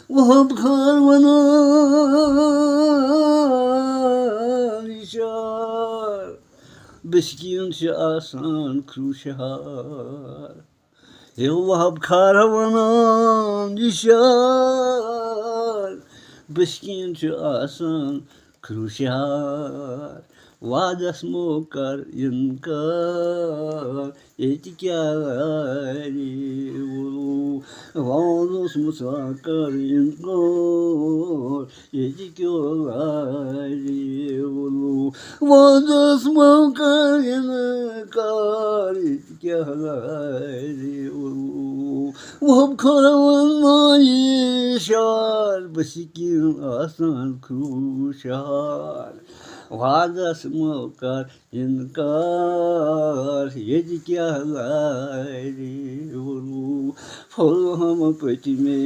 Vahap karvana nişar Beşkin asan kruşahar Vahap karvana nişar Beşkin asan kruşahar Vadas mokar inkar Etikari ulu Vadas musakar inkar Etikari ulu Vadas mokar inkar Etikari ulu Vahap karavan yaşar Beşkin asan kruşahar Vadas mokar inkar Yedi kâri ulu Falhama petime